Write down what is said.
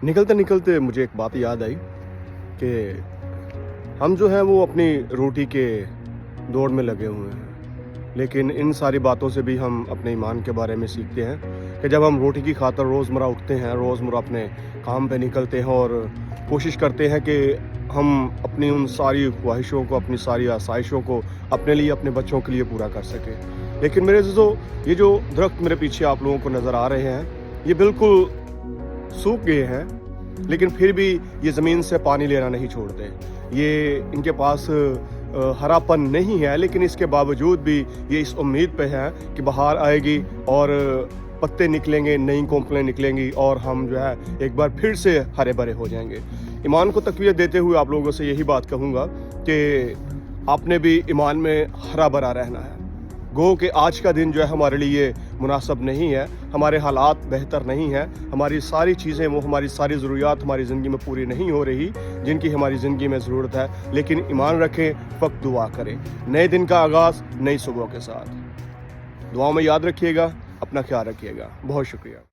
نکلتے نکلتے مجھے ایک بات یاد آئی کہ ہم جو ہیں وہ اپنی روٹی کے دوڑ میں لگے ہوئے ہیں، لیکن ان ساری باتوں سے بھی ہم اپنے ایمان کے بارے میں سیکھتے ہیں کہ جب ہم روٹی کی خاطر روزمرہ اٹھتے ہیں، روزمرہ اپنے کام پہ نکلتے ہیں اور کوشش کرتے ہیں کہ ہم اپنی ان ساری خواہشوں کو، اپنی ساری آسائشوں کو اپنے لیے، اپنے بچوں کے لیے پورا کر سکیں۔ لیکن میرے عزیزو، یہ جو درخت میرے پیچھے آپ لوگوں کو نظر آ رہے ہیں، یہ بالکل سوکھ گئے ہیں، لیکن پھر بھی یہ زمین سے پانی لینا نہیں چھوڑتے۔ یہ ان کے پاس ہرا پن نہیں ہے، لیکن اس کے باوجود بھی یہ اس امید پہ ہے کہ بہار آئے گی اور پتے نکلیں گے، نئی کونپلیں نکلیں گی اور ہم جو ہے ایک بار پھر سے ہرے بھرے ہو جائیں گے۔ ایمان کو تقویت دیتے ہوئے آپ لوگوں سے یہی بات کہوں گا کہ آپ نے بھی ایمان میں ہرا بھرا رہنا ہے۔ گو کہ آج کا دن جو ہے ہمارے لیے مناسب نہیں ہے، ہمارے حالات بہتر نہیں ہیں، ہماری ساری چیزیں، وہ ہماری ساری ضروریات ہماری زندگی میں پوری نہیں ہو رہی جن کی ہماری زندگی میں ضرورت ہے، لیکن ایمان رکھیں، فقط دعا کریں۔ نئے دن کا آغاز نئی صبح کے ساتھ۔ دعاؤں میں یاد رکھیے گا، اپنا خیال رکھیے گا۔ بہت شکریہ۔